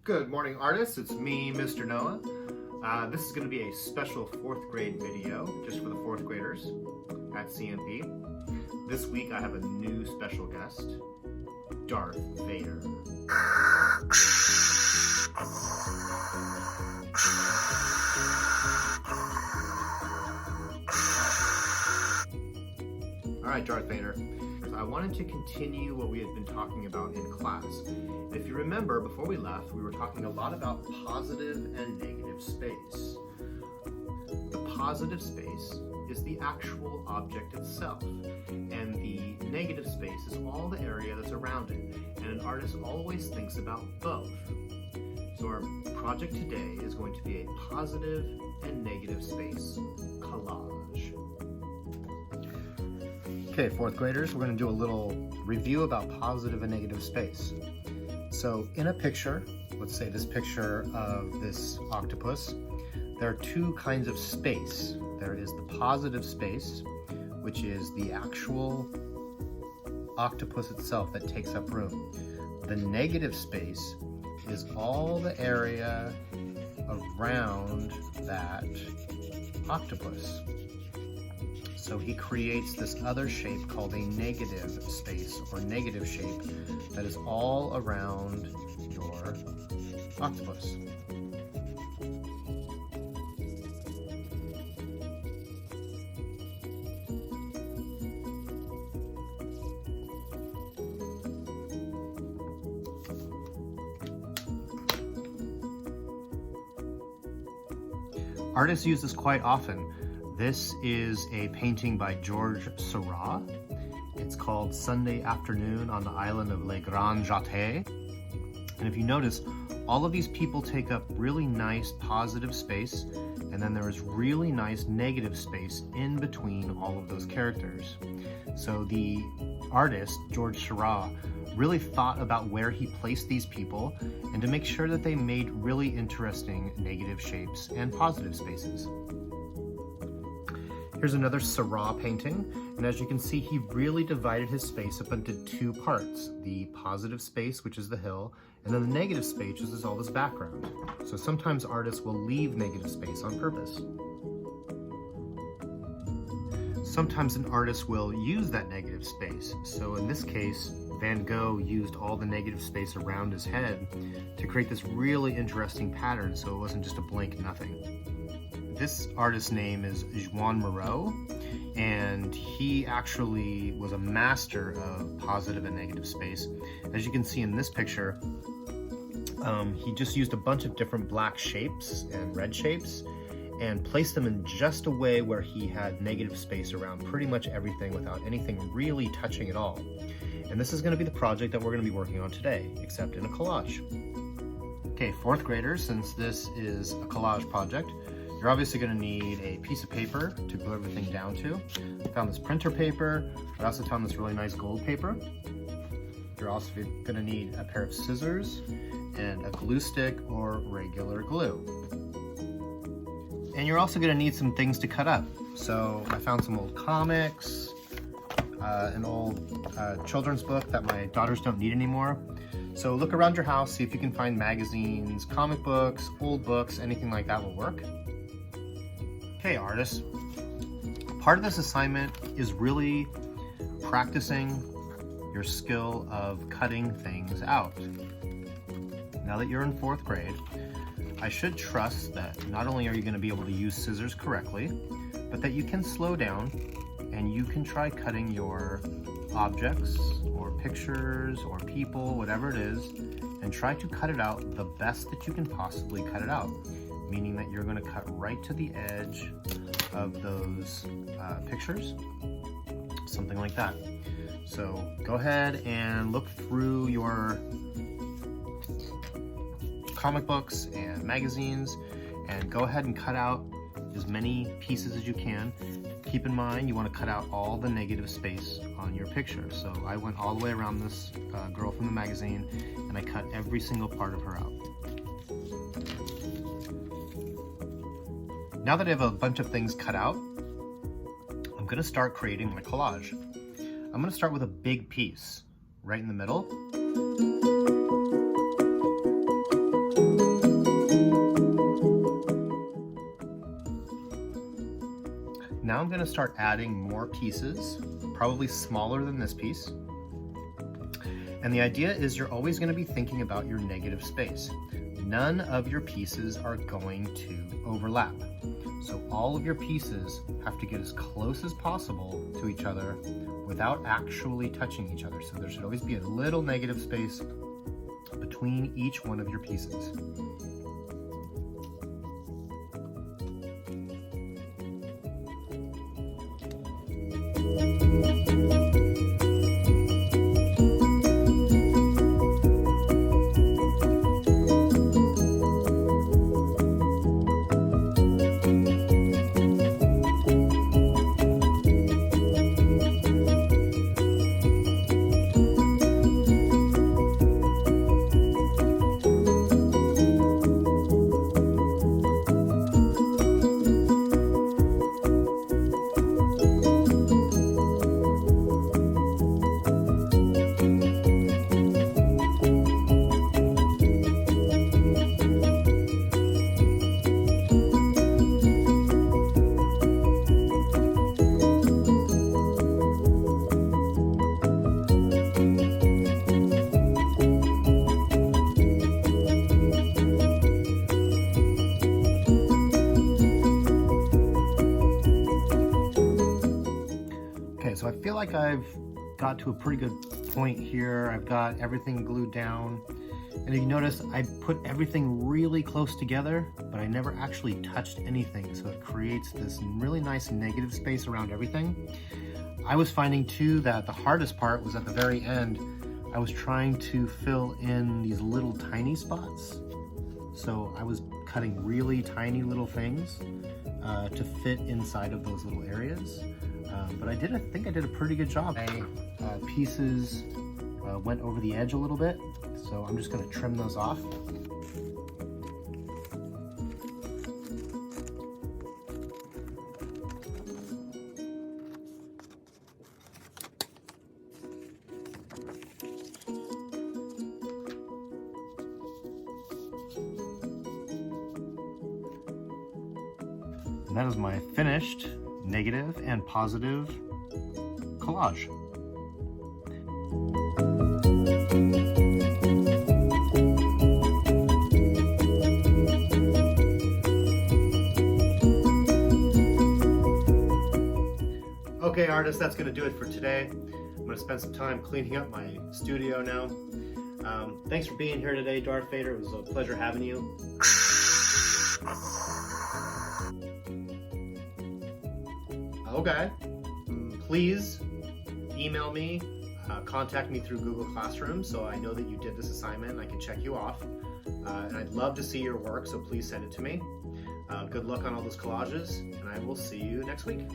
Good morning, artists. It's me, Mr. Noah. This is going to be a special 4th grade video just for the 4th graders at CMP. This week I have a new special guest, Darth Vader. Alright, Darth Vader. I wanted to continue what we had been talking about in class. If you remember, before we left, we were talking a lot about positive and negative space. The positive space is the actual object itself, and the negative space is all the area that's around it, and an artist always thinks about both. So our project today is going to be a positive and negative space collage. Okay, 4th graders, we're going to do a little review about positive and negative space. So in a picture, let's say this picture of this octopus, there are two kinds of space. There is the positive space, which is the actual octopus itself that takes up room. The negative space is all the area around that octopus. So he creates this other shape called a negative space or negative shape that is all around your octopus. Artists use this quite often. This is a painting by George Seurat. It's called Sunday Afternoon on the Island of Les Grands Jattes. And if you notice, all of these people take up really nice positive space, and then there is really nice negative space in between all of those characters. So the artist, George Seurat, really thought about where he placed these people and to make sure that they made really interesting negative shapes and positive spaces. Here's another Seurat painting, and as you can see, he really divided his space up into two parts. The positive space, which is the hill, and then the negative space, which is all this background. So sometimes artists will leave negative space on purpose. Sometimes an artist will use that negative space. So in this case, Van Gogh used all the negative space around his head to create this really interesting pattern, so it wasn't just a blank nothing. This artist's name is Joan Moreau, and he actually was a master of positive and negative space. As you can see in this picture, he just used a bunch of different black shapes and red shapes and placed them in just a way where he had negative space around pretty much everything without anything really touching at all. And this is going to be the project that we're going to be working on today, except in a collage. Okay, 4th graders, since this is a collage project, you're obviously going to need a piece of paper to glue everything down to. I found this printer paper. I also found this really nice gold paper. You're also going to need a pair of scissors and a glue stick or regular glue. And you're also going to need some things to cut up. So I found some old comics, an old children's book that my daughters don't need anymore. So look around your house, see if you can find magazines, comic books, old books, anything like that will work. Okay, artists, part of this assignment is really practicing your skill of cutting things out. Now that you're in 4th grade, I should trust that not only are you going to be able to use scissors correctly, but that you can slow down and you can try cutting your objects or pictures or people, whatever it is, and try to cut it out the best that you can possibly cut it out. Meaning that you're going to cut right to the edge of those pictures, something like that. So go ahead and look through your comic books and magazines and go ahead and cut out as many pieces as you can. Keep in mind you want to cut out all the negative space on your picture. So I went all the way around this girl from the magazine and I cut every single part of her out. Now that I have a bunch of things cut out, I'm going to start creating my collage. I'm going to start with a big piece right in the middle. Now I'm going to start adding more pieces, probably smaller than this piece. And the idea is you're always going to be thinking about your negative space. None of your pieces are going to overlap. So all of your pieces have to get as close as possible to each other without actually touching each other. So there should always be a little negative space between each one of your pieces. So I feel like I've got to a pretty good point here. I've got everything glued down. And if you notice, I put everything really close together, but I never actually touched anything. So it creates this really nice negative space around everything. I was finding too that the hardest part was at the very end. I was trying to fill in these little tiny spots. So I was cutting really tiny little things to fit inside of those little areas. But I think I did a pretty good job. My pieces went over the edge a little bit, so I'm just going to trim those off. And that is my finished negative and positive collage. Okay, artists, that's going to do it for today. I'm going to spend some time cleaning up my studio now. Thanks for being here today, Darth Vader. It was a pleasure having you. Okay, please email me, contact me through Google Classroom so I know that you did this assignment and I can check you off. And I'd love to see your work, so please send it to me. Good luck on all those collages, and I will see you next week.